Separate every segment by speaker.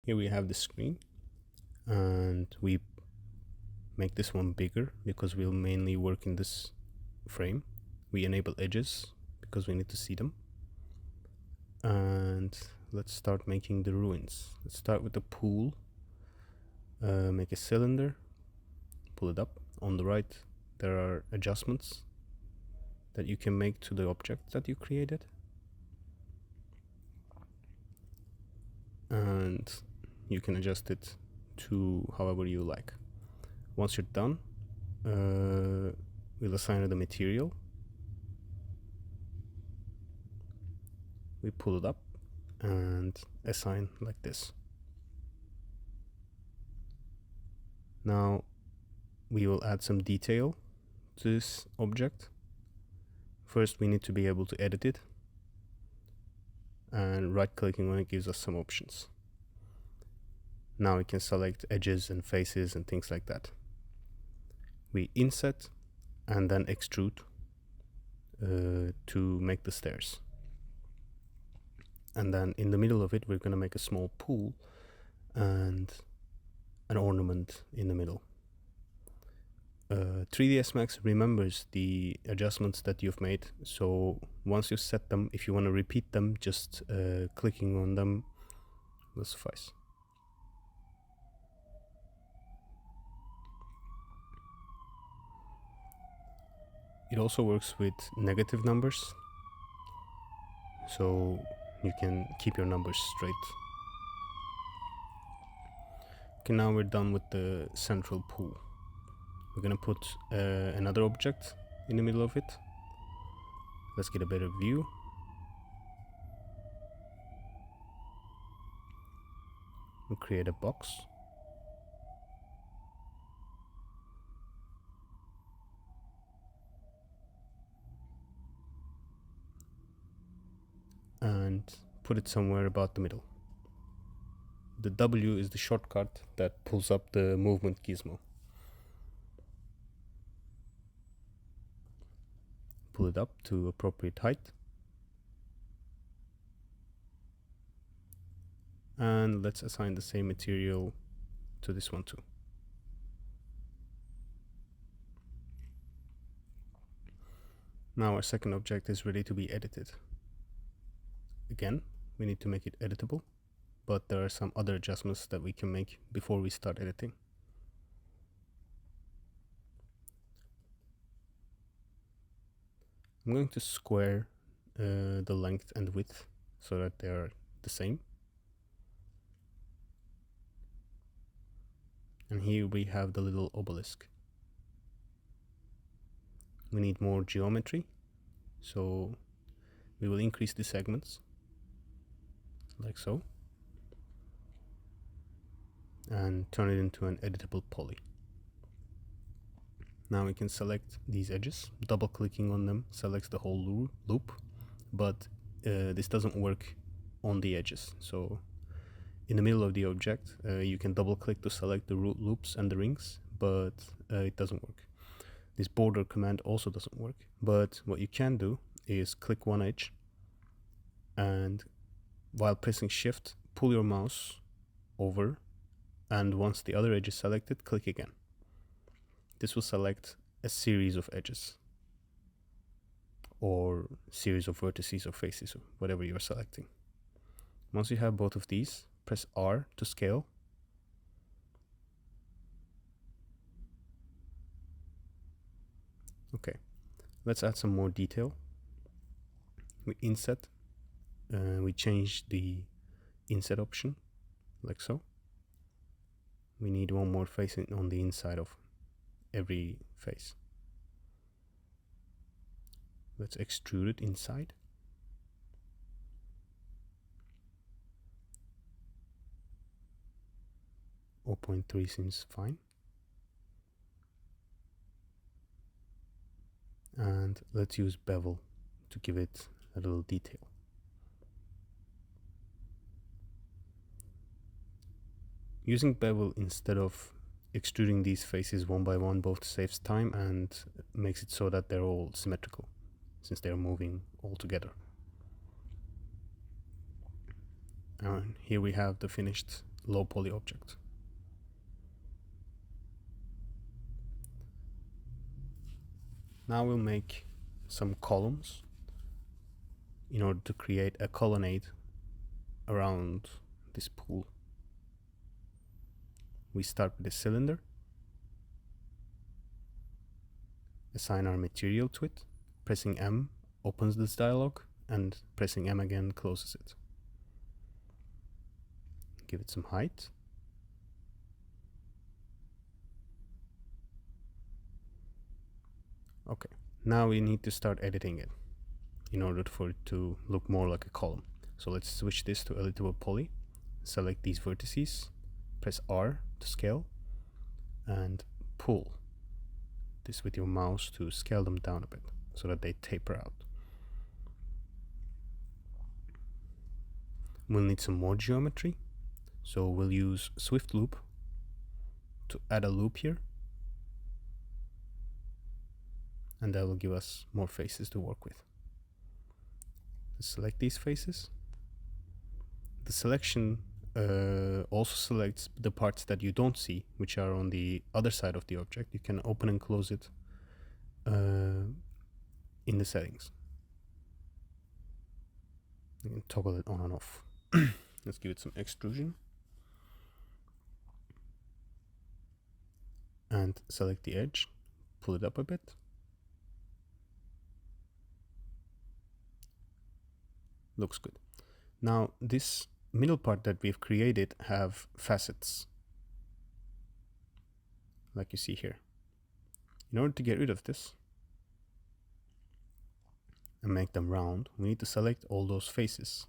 Speaker 1: Here we have the screen, and we make this one bigger because we'll mainly work in this frame. We enable edges because we need to see them. And let's start making the ruins. Let's start with the pool. Make a cylinder, pull it up. On the right there are adjustments that you can make to the object that you created, and you can adjust it to however you like. Once you're done, we'll assign it a material. We pull it up and assign like this. Now we will add some detail to this object. First we need to be able to edit it, and right clicking on it gives us some options. Now we can select edges and faces and things like that. We inset and then extrude to make the stairs. And then in the middle of it we're going to make a small pool and an ornament in the middle. 3ds Max remembers the adjustments that you've made, so once you set them, if you want to repeat them, just clicking on them will suffice. It also works with negative numbers, so you can keep your numbers straight. Okay, now we're done with the central pool. We're gonna put another object in the middle of it. Let's get a better view. We'll create a box. And put it somewhere about the middle. The W is the shortcut that pulls up the movement gizmo. Pull it up to appropriate height. And let's assign the same material to this one too. Now our second object is ready to be edited. Again, we need to make it editable, but there are some other adjustments that we can make before we start editing. I'm going to square the length and width so that they are the same. And here we have the little obelisk. We need more geometry, so we will increase the segments like so and turn it into an editable poly. Now we can select these edges. Double clicking on them selects the whole loop, but this doesn't work on the edges. So in the middle of the object you can double click to select the loops and the rings, but it doesn't work. This border command also doesn't work, but what you can do is click one edge, and while pressing shift, pull your mouse over, and once the other edge is selected, click again. This will select a series of edges or series of vertices or faces or whatever you are selecting. Once you have both of these, press R to scale. Okay, let's add some more detail. We inset, we change the inset option like so. We need one more face on the inside of every face. Let's extrude it inside. .3 seems fine. And let's use bevel to give it a little detail. Using bevel instead of extruding these faces one by one both saves time and makes it so that they're all symmetrical, since they're moving all together. And here we have the finished low poly object. Now we'll make some columns in order to create a colonnade around this pool. We start with a cylinder, assign our material to it, pressing M opens this dialog, and pressing M again closes it. Give it some height. Okay, now we need to start editing it in order for it to look more like a column. So let's switch this to editable poly, select these vertices, press R to scale, and pull this with your mouse to scale them down a bit so that they taper out. We'll need some more geometry, so we'll use Swift Loop to add a loop here, and that will give us more faces to work with. Let's select these faces. The selection also selects the parts that you don't see, which are on the other side of the object. You can open and close it in the settings. You can toggle it on and off. Let's give it some extrusion. And select the edge, pull it up a bit. Looks good. Now this middle part that we've created have facets, like you see here. In order to get rid of this and make them round, we need to select all those faces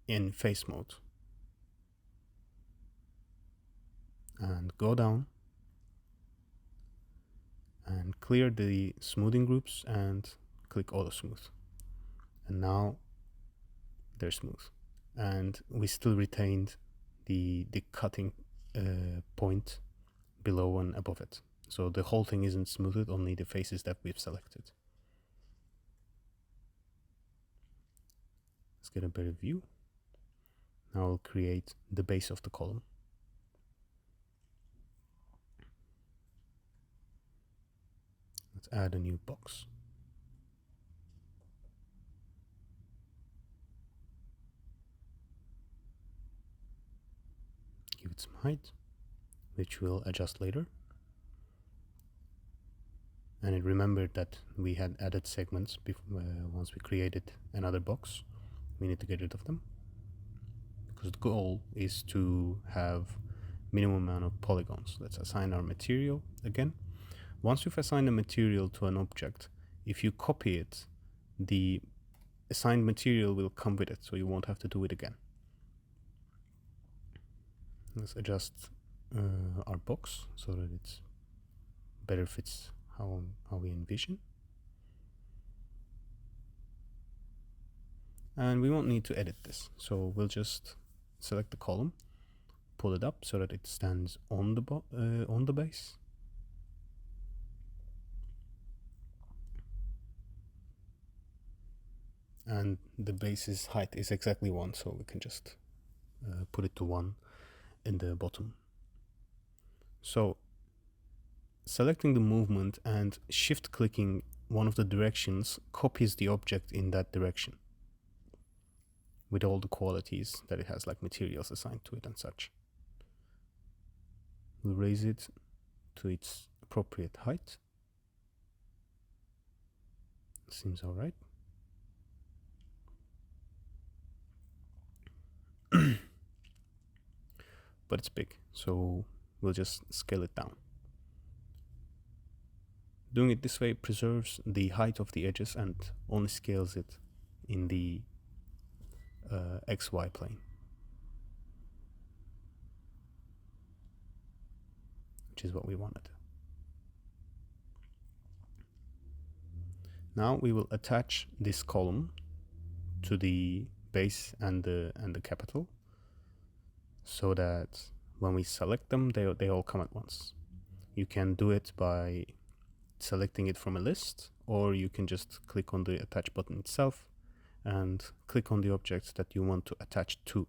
Speaker 1: in face mode and go down and clear the smoothing groups and click auto smooth, and now they're smooth, and we still retained the cutting point below and above it, so the whole thing isn't smoothed, only the faces that we've selected. Let's get a better view. Now I'll create the base of the column. Let's add a new box. Give it some height, which we'll adjust later. And it remembered that we had added segments once we created another box. We need to get rid of them, because the goal is to have minimum amount of polygons. Let's assign our material again. Once you've assigned a material to an object, if you copy it, the assigned material will come with it, so you won't have to do it again. Let's adjust our box so that it better fits how we envision. And we won't need to edit this, so we'll just select the column, pull it up so that it stands on the base. And the base's height is exactly 1, so we can just put it to 1 in the bottom. So selecting the movement and shift clicking one of the directions copies the object in that direction with all the qualities that it has, like materials assigned to it and such. We'll raise it to its appropriate height. Seems all right. But it's big, so we'll just scale it down. Doing it this way preserves the height of the edges and only scales it in the XY plane, which is what we wanted. Now we will attach this column to the base and the capital, so that when we select them, they all come at once. You can do it by selecting it from a list, or you can just click on the attach button itself and click on the objects that you want to attach to.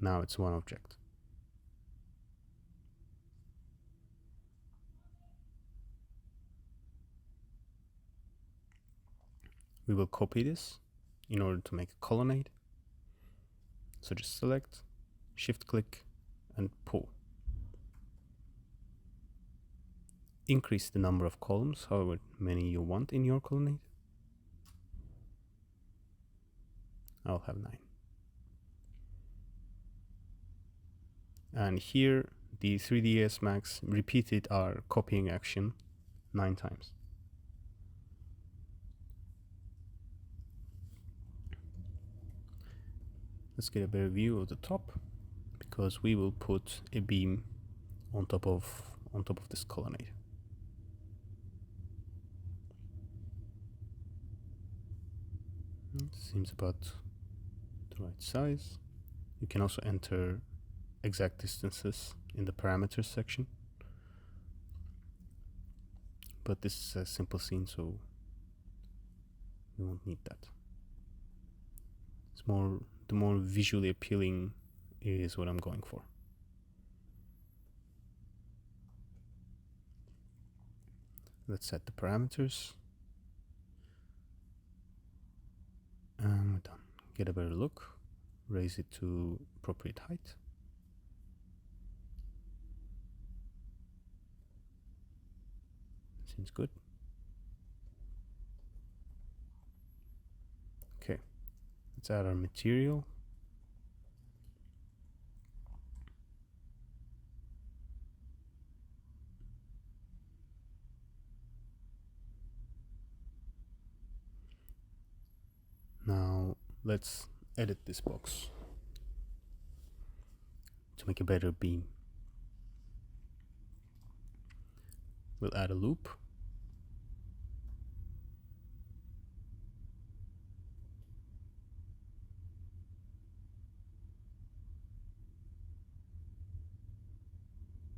Speaker 1: Now it's one object. We will copy this in order to make a colonnade. So just select, shift click, and pull. Increase the number of columns, however many you want in your colonnade. I'll have 9. And here the 3ds Max repeated our copying action 9 times. Let's get a better view of the top, because we will put a beam on top of this colonnade. It seems about the right size. You can also enter exact distances in the parameters section, but this is a simple scene, so we won't need that. The more visually appealing is what I'm going for. Let's set the parameters. And we're done. Get a better look. Raise it to appropriate height. Seems good. Okay, let's add our material. Now let's edit this box to make a better beam. We'll add a loop.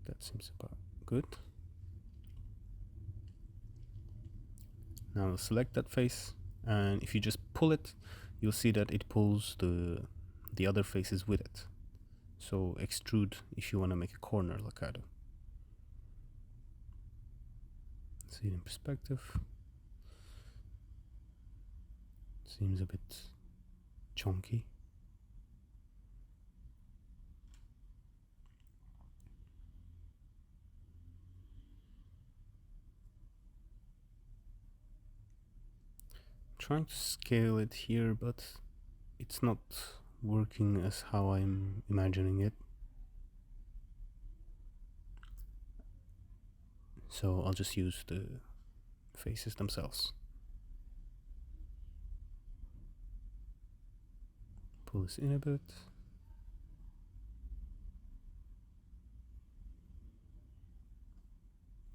Speaker 1: That seems about good. Now we'll select that face, and if you just pull it, you'll see that it pulls the other faces with it. So extrude if you want to make a corner like I do. See it in perspective. Seems a bit chunky. Trying to scale it here, but it's not working as how I'm imagining it. So I'll just use the faces themselves. Pull this in a bit.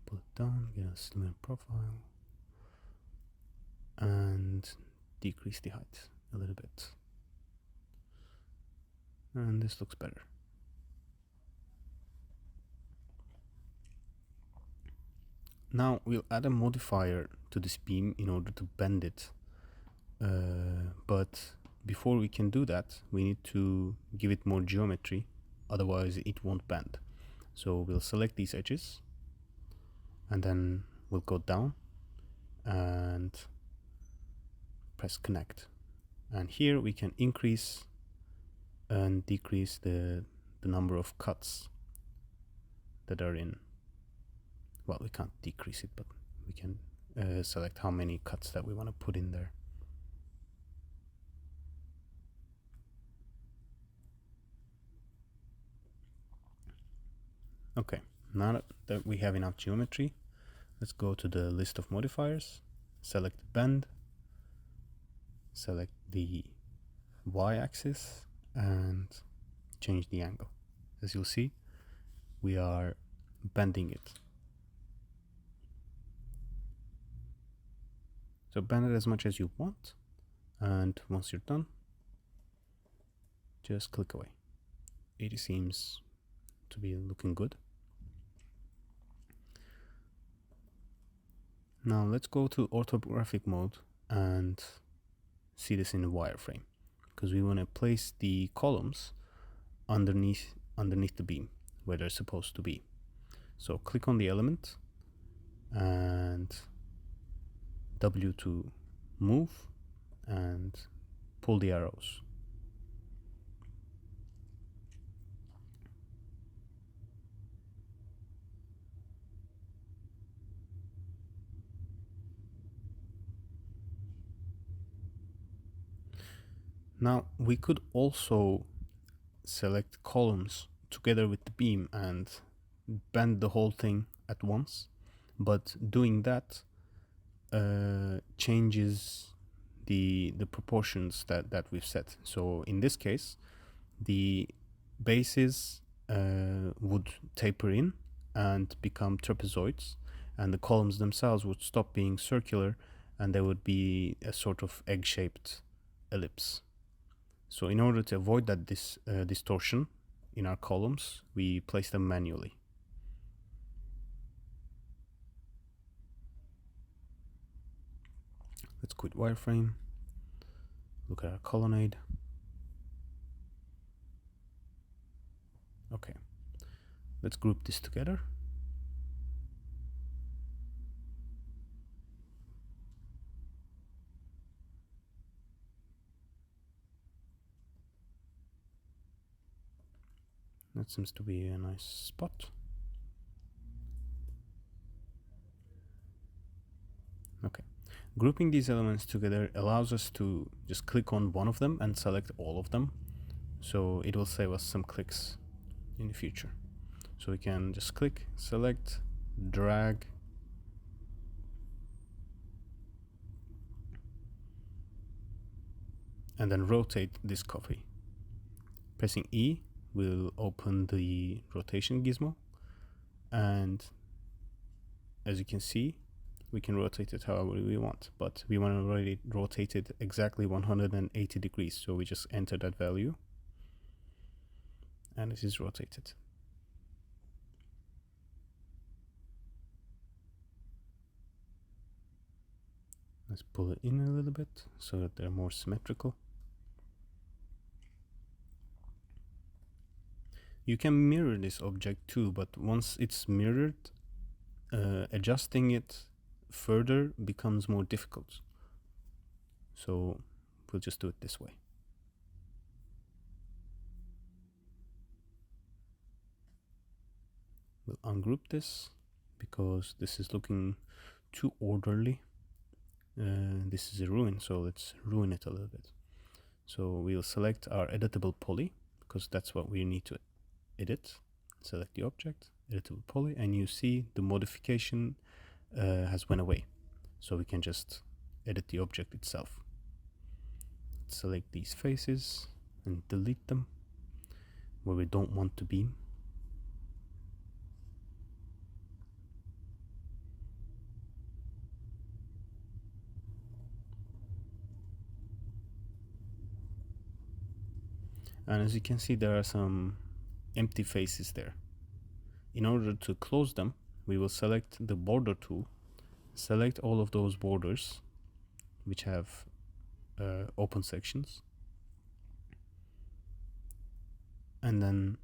Speaker 1: Pull it down, get a slimmer profile. And decrease the height a little bit. And this looks better. Now we'll add a modifier to this beam in order to bend it. But before we can do that, we need to give it more geometry, otherwise it won't bend. So we'll select these edges, and then we'll go down and press connect. And here we can increase and decrease the number of cuts that are in. Well, we can't decrease it, but we can select how many cuts that we want to put in there. Okay, now that we have enough geometry, let's go to the list of modifiers, select bend, select the y-axis, and change the angle. As you'll see, we are bending it. So bend it as much as you want, and once you're done, just click away. It seems to be looking good. Now let's go to orthographic mode and see this in the wireframe, because we want to place the columns underneath the beam where they're supposed to be. So click on the element and W to move and pull the arrows. Now we could also select columns together with the beam and bend the whole thing at once, but doing that changes the proportions that we've set. So in this case, the bases would taper in and become trapezoids, and the columns themselves would stop being circular, and there would be a sort of egg-shaped ellipse. So in order to avoid that distortion in our columns, we place them manually. Let's quit wireframe, look at our colonnade. Okay, let's group this together. That seems to be a nice spot. Okay, grouping these elements together allows us to just click on one of them and select all of them. So it will save us some clicks in the future. So we can just click, select, drag, and then rotate this copy. Pressing E will open the rotation gizmo, and as you can see, we can rotate it however we want, but we want to rotate it exactly 180 degrees. So we just enter that value and it is rotated. Let's pull it in a little bit so that they're more symmetrical. You can mirror this object too, but once it's mirrored, adjusting it further becomes more difficult. So we'll just do it this way. We'll ungroup this because this is looking too orderly. This is a ruin, so let's ruin it a little bit. So we'll select our editable poly because that's what we need to edit. Select the object, editable poly, and you see the modification has went away. So we can just edit the object itself. Select these faces and delete them where we don't want to be. And as you can see, there are some empty faces there. In order to close them, we will select the border tool, select all of those borders which have open sections, and then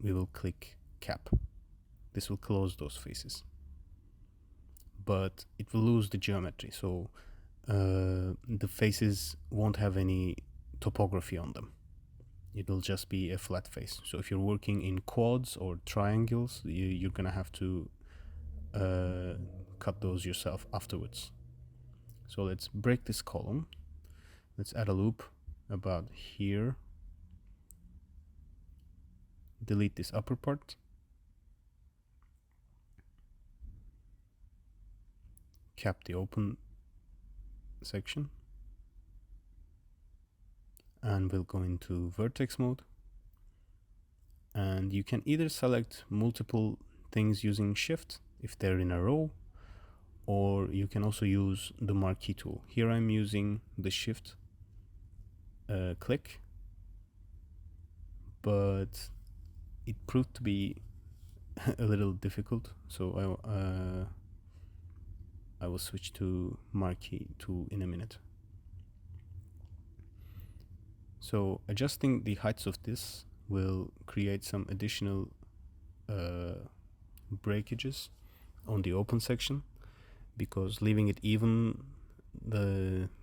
Speaker 1: we will click cap. This will close those faces, but it will lose the geometry, so the faces won't have any topography on them. It will just be a flat face. So if you're working in quads or triangles, you're gonna have to cut those yourself afterwards. So let's break this column. Let's add a loop about here. Delete this upper part. Cap the open section. And we'll go into vertex mode. And you can either select multiple things using shift if they're in a row, or you can also use the marquee tool. Here I'm using the shift click, but it proved to be a little difficult, so I will switch to marquee tool in a minute. So adjusting the heights of this will create some additional breakages on the open section, because leaving it even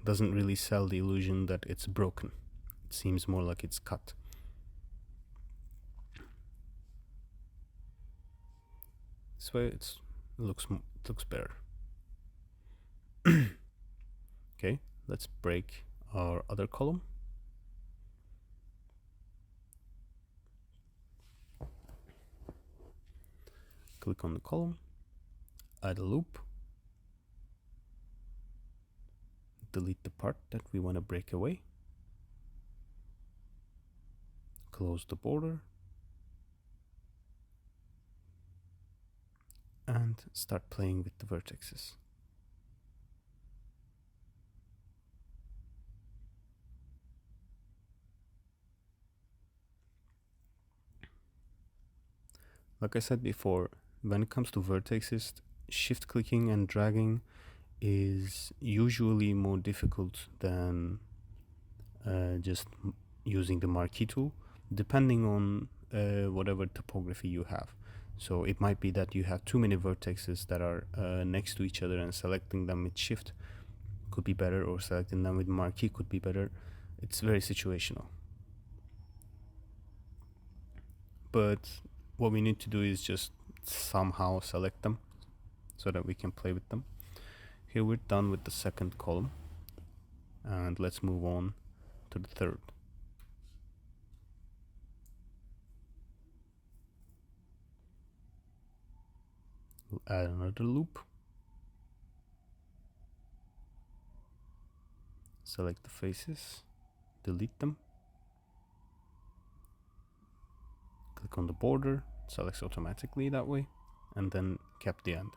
Speaker 1: doesn't really sell the illusion that it's broken. It seems more like it's cut. This way it looks better. Okay, let's break our other column. Click on the column, add a loop, delete the part that we want to break away, close the border, and start playing with the vertices. Like I said before, when it comes to vertices, shift clicking and dragging is usually more difficult than just using the marquee tool, depending on whatever topography you have. So it might be that you have too many vertices that are next to each other, and selecting them with shift could be better, or selecting them with marquee could be better. It's very situational. But what we need to do is just somehow select them so that we can play with them. Here we're done with the second column, and let's move on to the third. We'll add another loop, select the faces, delete them, click on the border, it selects automatically that way, and then cap the end.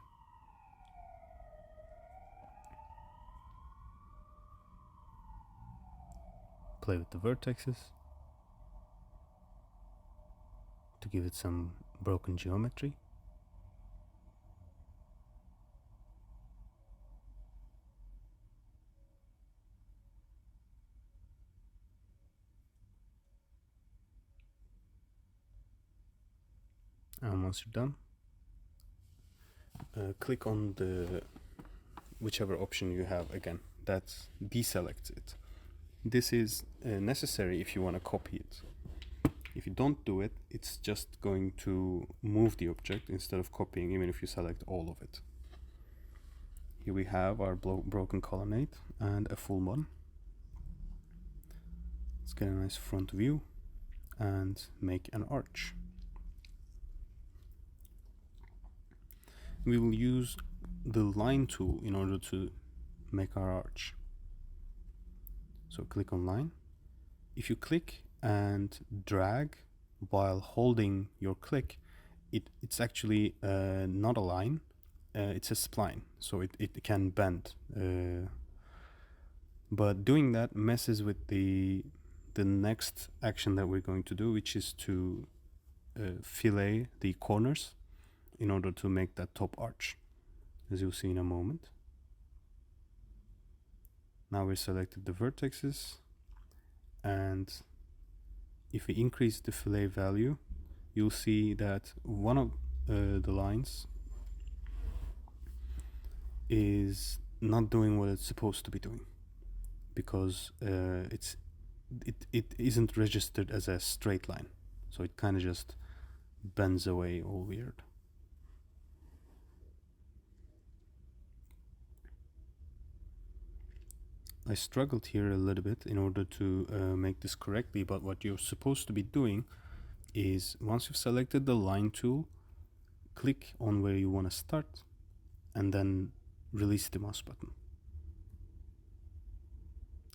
Speaker 1: Play with the vertices to give it some broken geometry. And once you're done, click on the whichever option you have again that deselects it. This is necessary if you want to copy it. If you don't do it, it's just going to move the object instead of copying, even if you select all of it. Here we have our broken colonnade and a full one. Let's get a nice front view and make an arch. We will use the line tool in order to make our arch. So click on line. If you click and drag while holding your click, it's actually not a line, it's a spline, so it can bend. But doing that messes with the next action that we're going to do, which is to fillet the corners in order to make that top arch, as you'll see in a moment. Now we selected the vertices, and if we increase the fillet value, you'll see that one of the lines is not doing what it's supposed to be doing, because it isn't registered as a straight line, so it kind of just bends away all weird. I struggled here a little bit in order to make this correctly, but what you're supposed to be doing is, once you've selected the line tool, click on where you want to start and then release the mouse button,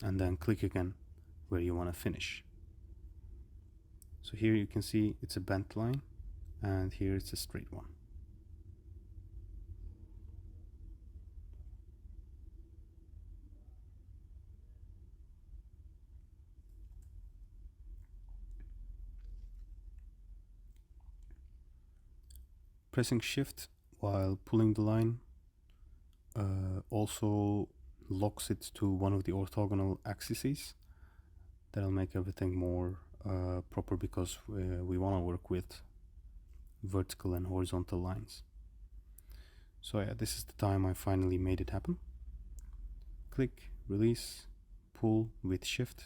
Speaker 1: and then click again where you want to finish. So here you can see it's a bent line, and here it's a straight one. Pressing shift while pulling the line also locks it to one of the orthogonal axes. That'll make everything more proper because we want to work with vertical and horizontal lines. So yeah, this is the time I finally made it happen. Click, release, pull with shift,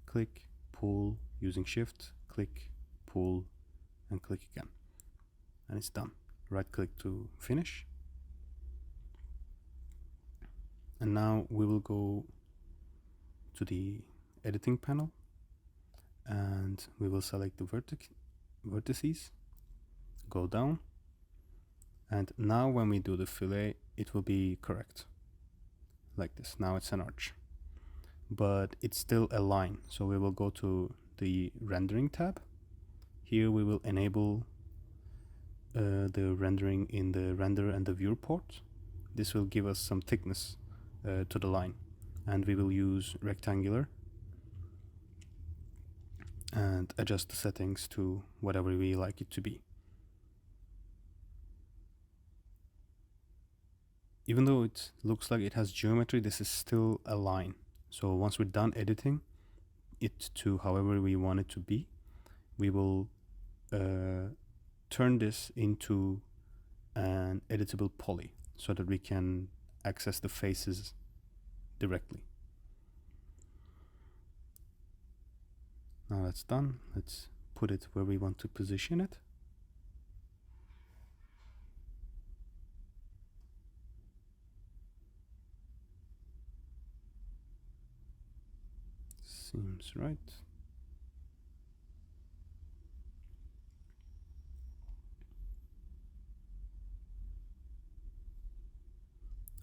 Speaker 1: click, pull using shift, click, pull, and click again. And it's done. Right click to finish. And now we will go to the editing panel and we will select the vertices, go down, and now when we do the fillet it will be correct like this. Now it's an arch, but it's still a line, so we will go to the rendering tab. Here we will enable the rendering in the render and the viewport. This will give us some thickness to the line, and we will use rectangular and adjust the settings to whatever we like it to be. Even though it looks like it has geometry, this is still a line. So once we're done editing it to however we want it to be, we will turn this into an editable poly so that we can access the faces directly. Now that's done. Let's put it where we want to position it. Seems right.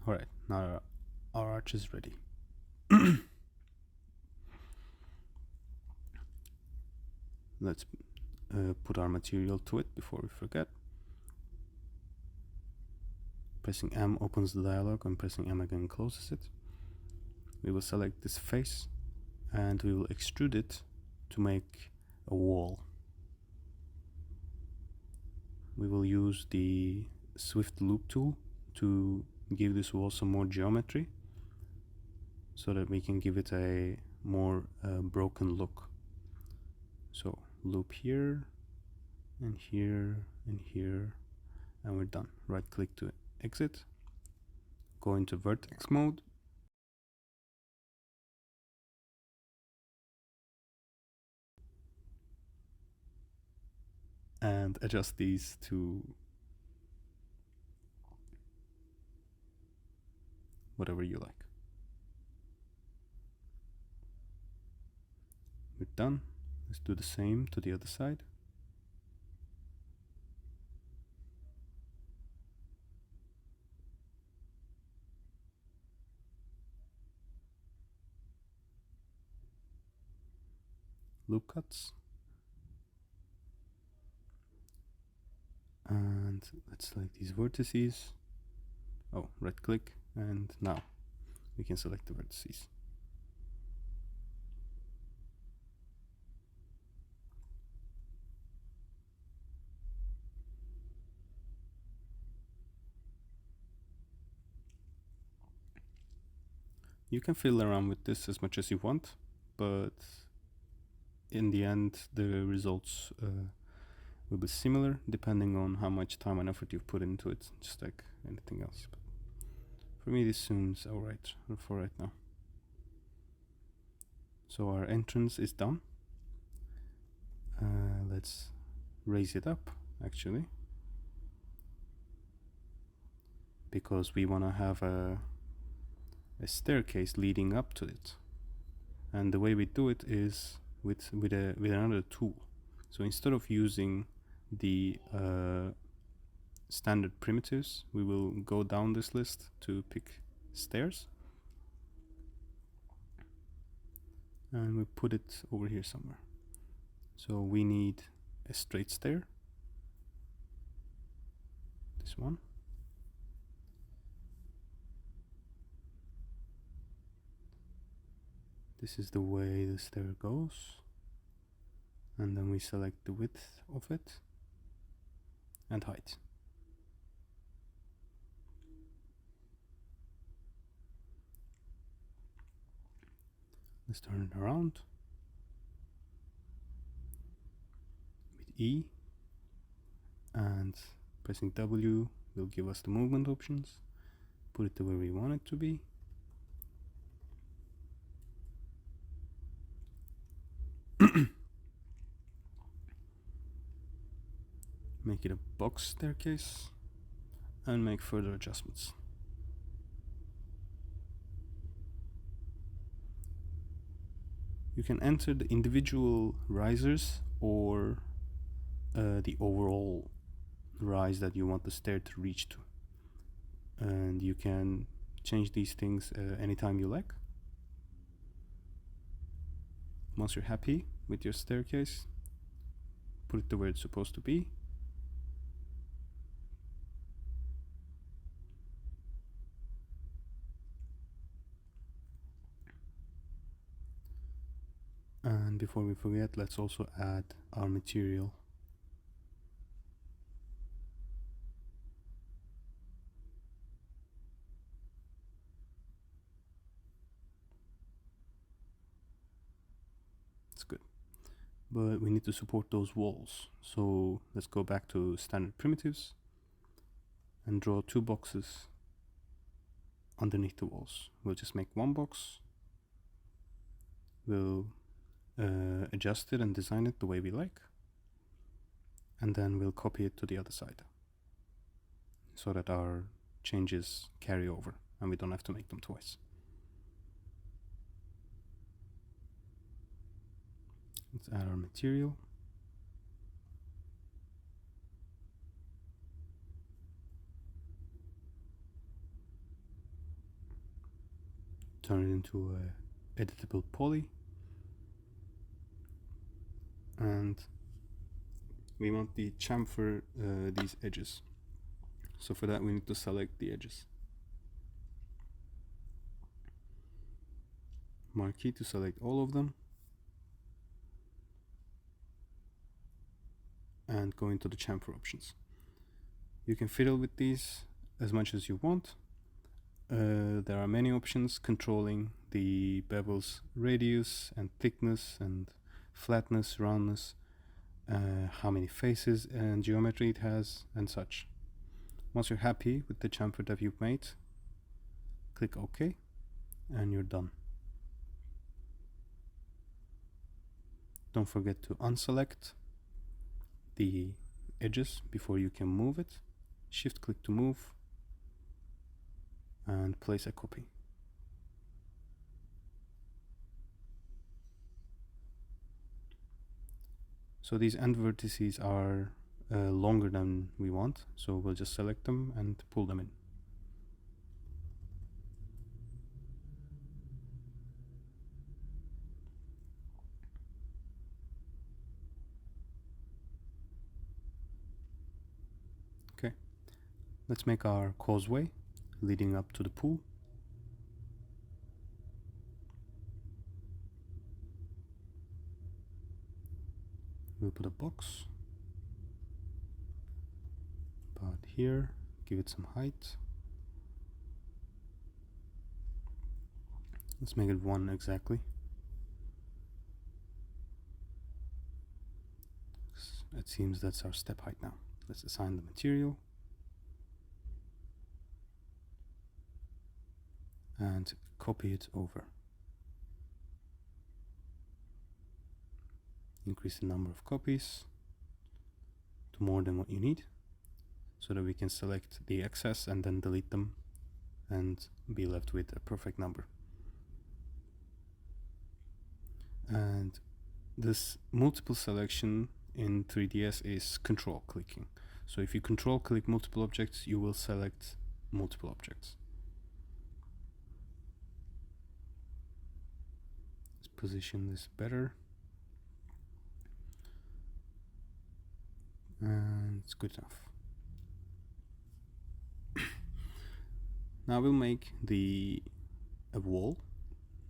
Speaker 1: Alright, now our arch is ready. Let's put our material to it before we forget. Pressing M opens the dialog and pressing M again closes it. We will select this face and we will extrude it to make a wall. We will use the Swift Loop tool to give this wall some more geometry so that we can give it a more broken look. So loop here and here and here, and we're done. Right click to exit, go into vertex mode, and adjust these to whatever you like. We're done. Let's do the same to the other side. Loop cuts. And let's select these vertices. Oh, right click, and now we can select the vertices. You can fiddle around with this as much as you want, but in the end the results will be similar depending on how much time and effort you've put into it, just like anything else. But for me this seems alright for right now. So our entrance is done. Let's raise it up actually, because we want to have a staircase leading up to it, and the way we do it is with another tool. So instead of using the standard primitives, we will go down this list to pick stairs, and we put it over here somewhere. So we need a straight stair, this one. This is the way the stair goes, and then we select the width of it and height. Let's turn it around. E, and pressing W will give us the movement options. Put it to where we want it to be. Make it a box staircase and make further adjustments. You can enter the individual risers or the overall rise that you want the stair to reach to, and you can change these things anytime you like. Once you're happy with your staircase, put it to where it's supposed to be. And before we forget, let's also add our material. It's good. But we need to support those walls. So let's go back to standard primitives and draw 2 boxes underneath the walls. We'll just make 1 box. We'll adjust it and design it the way we like, and then we'll copy it to the other side so that our changes carry over and we don't have to make them twice. Let's add our material. Turn it into a editable poly. And we want the chamfer these edges. So for that we need to select the edges. Marquee to select all of them. And go into the chamfer options. You can fiddle with these as much as you want. There are many options controlling the bevel's radius and thickness and flatness, roundness, how many faces and geometry it has, and such. Once you're happy with the chamfer that you've made, click OK and you're done. Don't forget to unselect the edges before you can move it. Shift click to move and place a copy. So these end vertices are longer than we want, so we'll just select them and pull them in. Okay, let's make our causeway leading up to the pool. We'll put a box about here, give it some height. Let's make it 1 exactly. It seems that's our step height now. Let's assign the material and copy it over. Increase the number of copies to more than what you need so that we can select the excess and then delete them and be left with a perfect number. And this multiple selection in 3ds is control clicking. So if you control click multiple objects, you will select multiple objects. Let's position this better. And it's good enough. Now we'll make a wall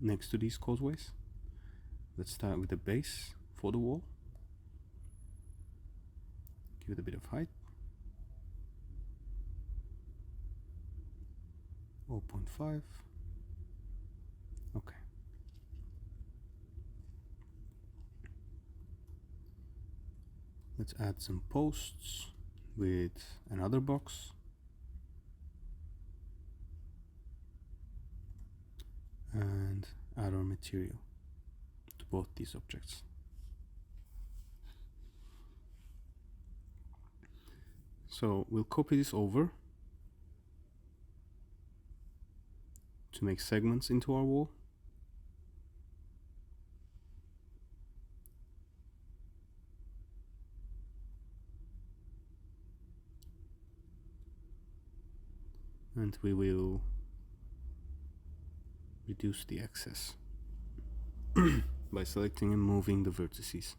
Speaker 1: next to these causeways. Let's start with the base for the wall. Give it a bit of height. 0.5. Okay. Let's add some posts with another box. And add our material to both these objects. So we'll copy this over to make segments into our wall. And we will reduce the excess by selecting and moving the vertices.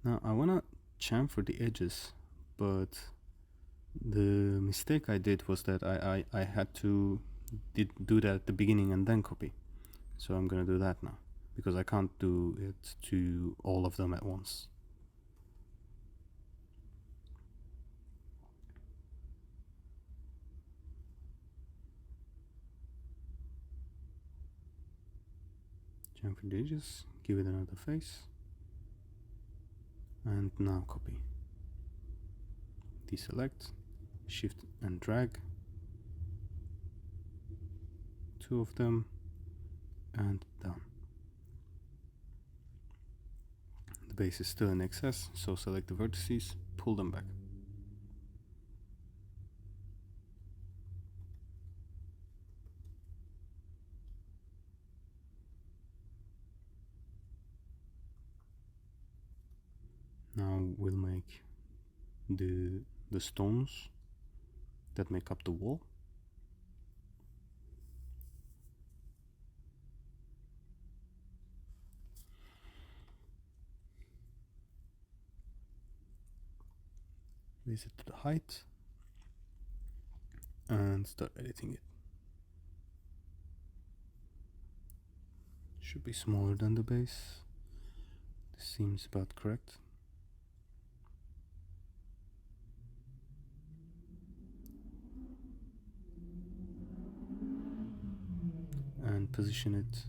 Speaker 1: Now I want to chamfer the edges, but the mistake I did was that I had to do that at the beginning and then copy. So I'm gonna do that now, because I can't do it to all of them at once. Chamfer the edges, give it another face, and now copy. Deselect, shift and drag 2 of them, and down. The base is still in excess, so select the vertices, pull them back. Now we'll make the stones that make up the wall. Raise it to the height and start editing it. Should be smaller than the base. This seems about correct. And position it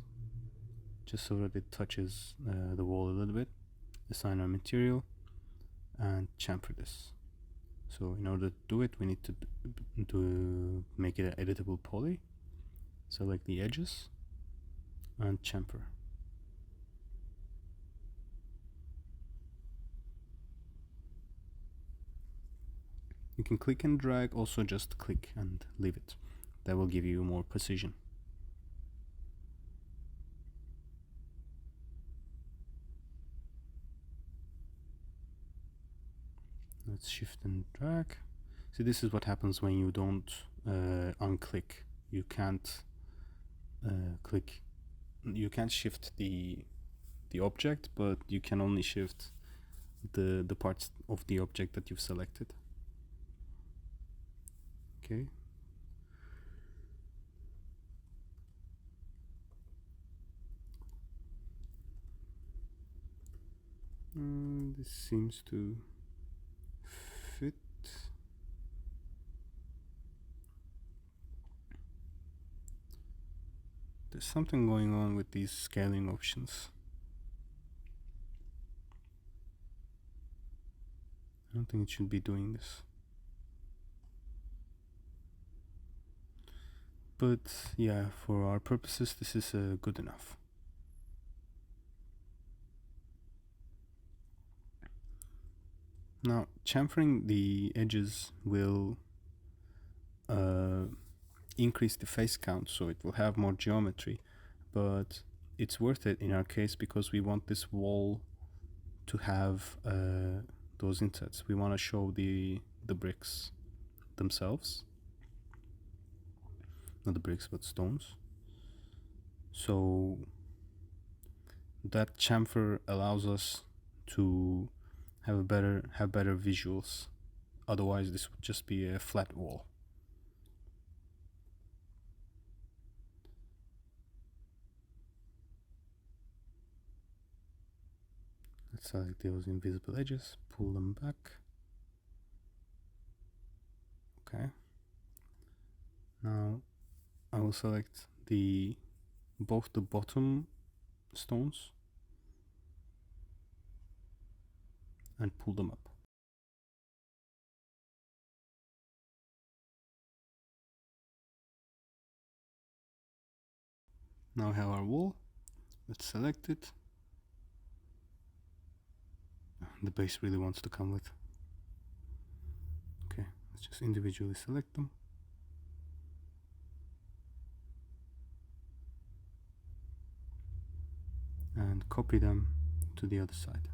Speaker 1: just so that it touches the wall a little bit. Assign our material and chamfer this. So in order to do it, we need to make it an editable poly. Select the edges and chamfer. You can click and drag, also just click and leave it. That will give you more precision. Let's shift and drag. See, this is what happens when you don't unclick. You can't click. You can't shift the object, but you can only shift the parts of the object that you've selected. Okay. This seems to fit. There's something going on with these scaling options. I don't think it should be doing this. But yeah, for our purposes, this is good enough. Now, chamfering the edges will increase the face count, so it will have more geometry, but it's worth it in our case because we want this wall to have those insets. We want to show the bricks themselves, not the bricks but stones. So that chamfer allows us to have better visuals. Otherwise this would just be a flat wall. Let's select those invisible edges, pull them back. Okay. Now I will select both the bottom stones and pull them up. Now we have our wall. Let's select it. The base really wants to come with. Okay, let's just individually select them. And copy them to the other side.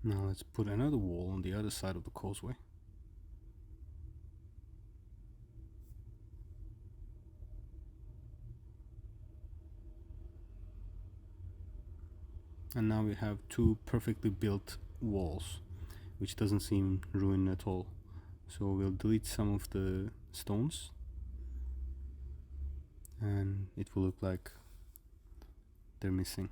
Speaker 1: Now let's put another wall on the other side of the causeway. And now we have two perfectly built walls, which doesn't seem ruined at all. So we'll delete some of the stones and it will look like they're missing.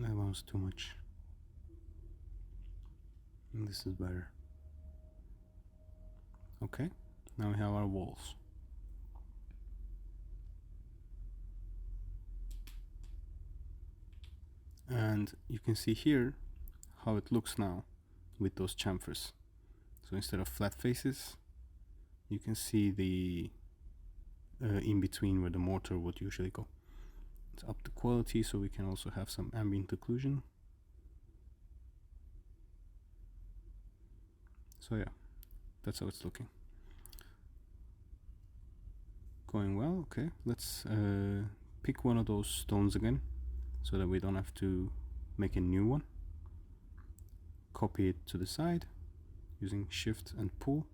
Speaker 1: That was too much. And this is better. Okay, now we have our walls. And you can see here how it looks now with those chamfers. So instead of flat faces, you can see the in between where the mortar would usually go. Let's up the quality so we can also have some ambient occlusion. So yeah, that's how it's looking. Going well. Okay, let's pick one of those stones again so that we don't have to make a new one. Copy it to the side using shift and pull.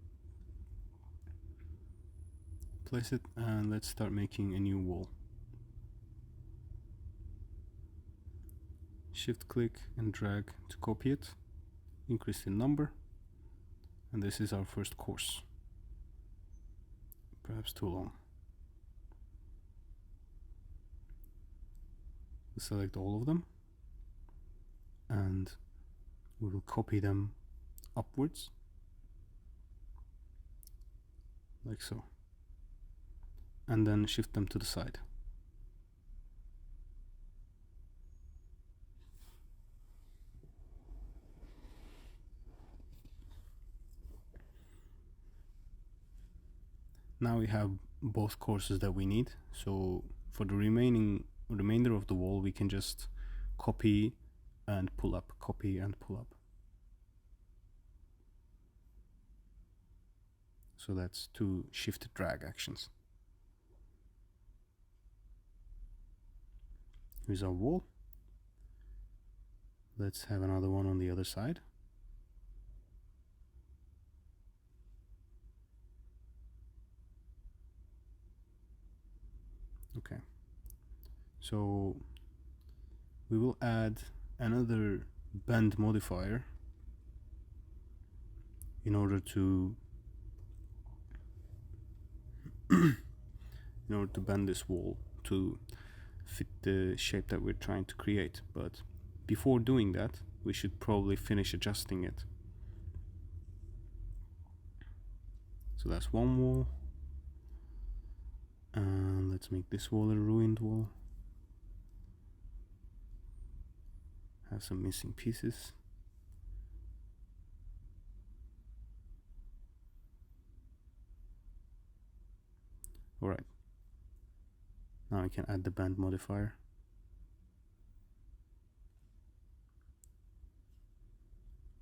Speaker 1: Place it and let's start making a new wall. Shift click and drag to copy it, increase the number, and this is our first course. Perhaps too long. Select all of them and we will copy them upwards like so, and then shift them to the side. Now we have both courses that we need, so for the remainder of the wall we can just copy and pull up, copy and pull up. So that's two shift drag actions. Here's our wall. Let's have another one on the other side. Okay, so we will add another bend modifier in order to bend this wall to fit the shape that we're trying to create. But before doing that, we should probably finish adjusting it. So that's one wall, and let's make this wall a ruined wall. Have some missing pieces. Alright, now I can add the bend modifier.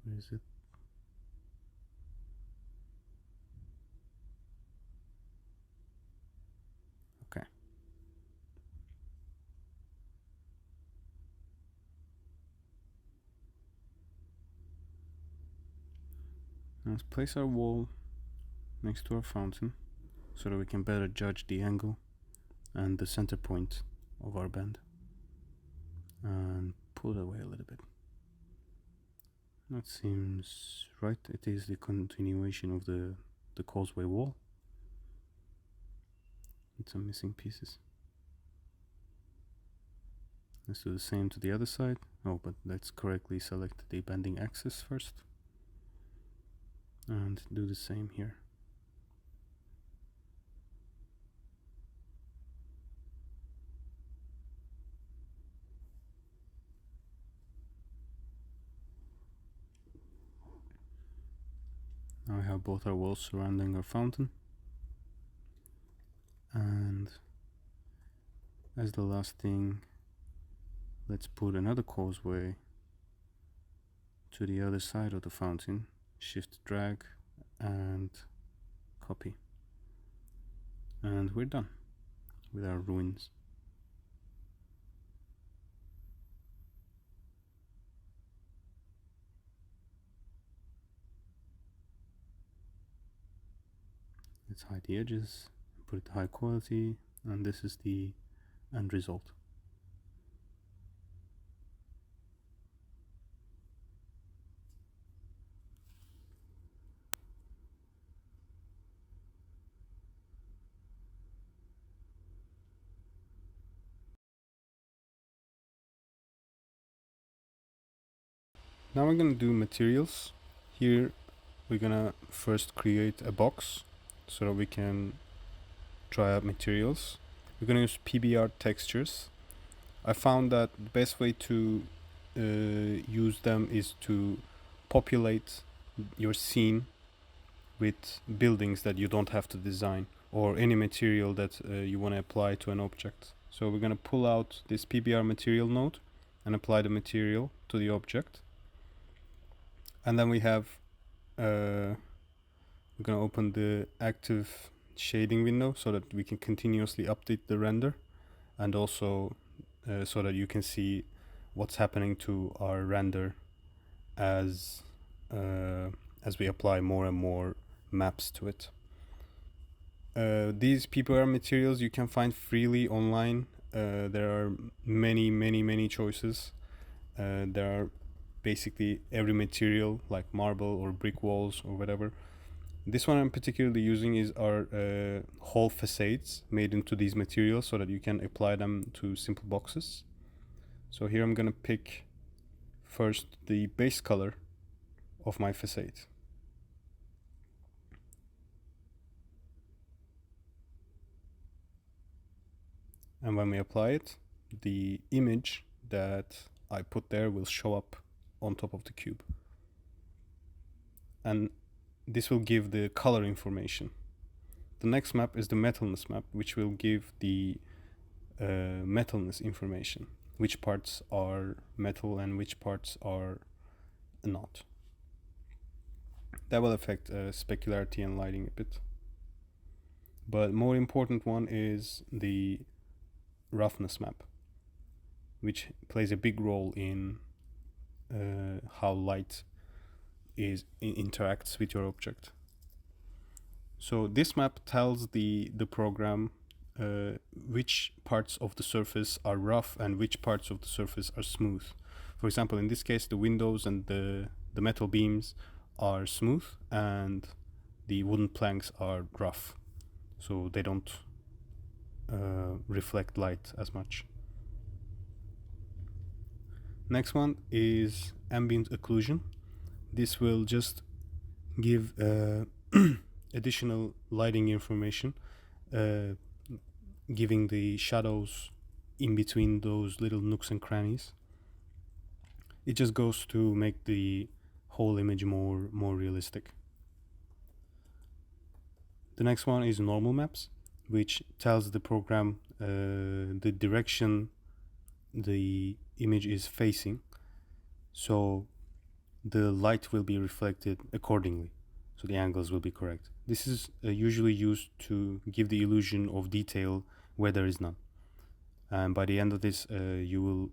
Speaker 1: Where is it? Okay. Let's place our wall next to our fountain so that we can better judge the angle and the center point of our bend, and pull it away a little bit. That seems right. It is the continuation of the causeway wall. With some missing pieces. Let's do the same to the other side. Oh, but let's correctly select the bending axis first. And do the same here. Now we have both our walls surrounding our fountain. And as the last thing, let's put another causeway to the other side of the fountain. Shift drag and copy. And we're done with our ruins. Let's hide the edges, put it high quality, and this is the end result. Now we're gonna do materials. Here we're gonna first create a box so that we can try out materials. We're gonna use PBR textures. I found that the best way to use them is to populate your scene with buildings that you don't have to design, or any material that you want to apply to an object. So we're going to pull out this PBR material node and apply the material to the object. And then we have we're going to open the active shading window so that we can continuously update the render, and also so that you can see what's happening to our render as we apply more and more maps to it. These PBR materials you can find freely online. There are many choices. There are basically every material, like marble or brick walls or whatever. This one I'm particularly using is our whole facades made into these materials so that you can apply them to simple boxes. So here I'm gonna pick first the base color of my facade. And when we apply it, the image that I put there will show up on top of the cube. And this will give the color information. The next map is the metalness map, which will give the metalness information, which parts are metal and which parts are not. That will affect specularity and lighting a bit. But more important one is the roughness map, which plays a big role in how light interacts with your object. So this map tells the program which parts of the surface are rough and which parts of the surface are smooth. For example, in this case, the windows and the metal beams are smooth and the wooden planks are rough, so they don't reflect light as much. Next one is ambient occlusion. This will just give additional lighting information, giving the shadows in between those little nooks and crannies. It just goes to make the whole image more realistic. The next one is normal maps, which tells the program the direction the image is facing, so the light will be reflected accordingly, so the angles will be correct. This is usually used to give the illusion of detail where there is none. And by the end of this, you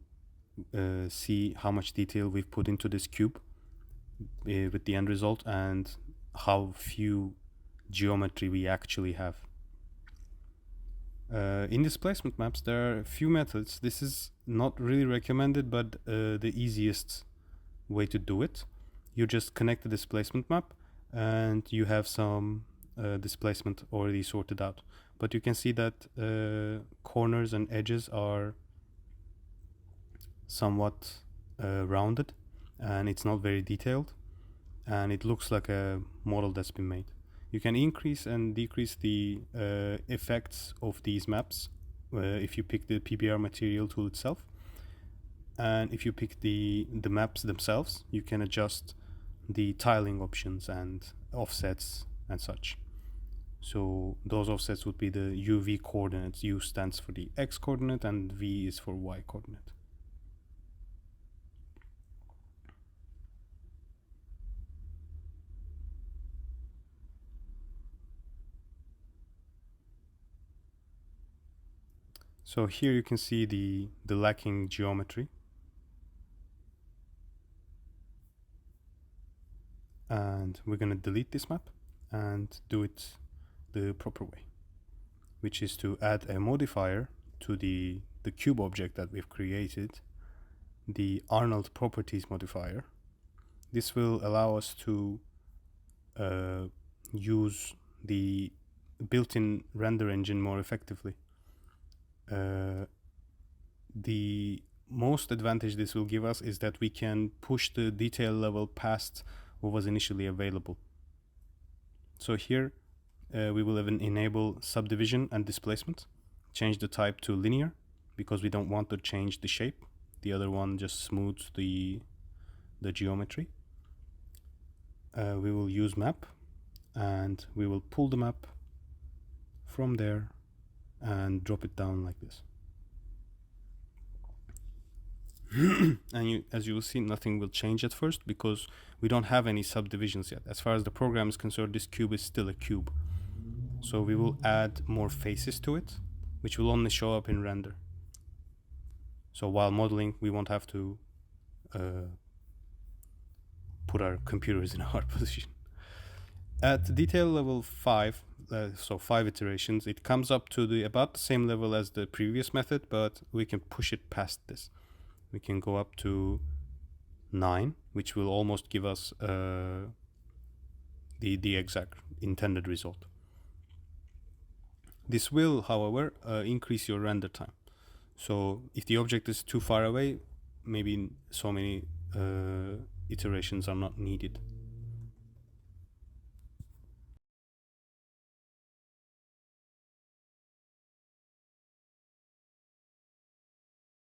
Speaker 1: will see how much detail we've put into this cube with the end result, and how few geometry we actually have. In displacement maps, there are a few methods. This is not really recommended, but the easiest way to do it. you just connect the displacement map and you have some displacement already sorted out. But you can see that corners and edges are somewhat rounded, and it's not very detailed, and it looks like a model that's been made. You can increase and decrease the effects of these maps if you pick the PBR material tool itself. And if you pick the maps themselves, you can adjust the tiling options and offsets and such. So those offsets would be the UV coordinates. U stands for the X coordinate and V is for Y coordinate. So here you can see the lacking geometry. And we're going to delete this map and do it the proper way, which is to add a modifier to the cube object that we've created, the Arnold properties modifier. This will allow us to use the built-in render engine more effectively. The most advantage this will give us is that we can push the detail level past what was initially available. So here we will enable subdivision and displacement, change the type to linear because we don't want to change the shape. The other one just smooths the geometry. We will use map and we will pull the map from there and drop it down like this. And as you will see, nothing will change at first because we don't have any subdivisions yet. As far as the program is concerned, this cube is still a cube. So we will add more faces to it, which will only show up in render. So while modeling, we won't have to put our computers in a hard position. At detail level 5, so 5 iterations, it comes up to about the same level as the previous method, but we can push it past this. We can go up to 9, which will almost give us the exact intended result. This will, however, increase your render time. So if the object is too far away, maybe so many iterations are not needed.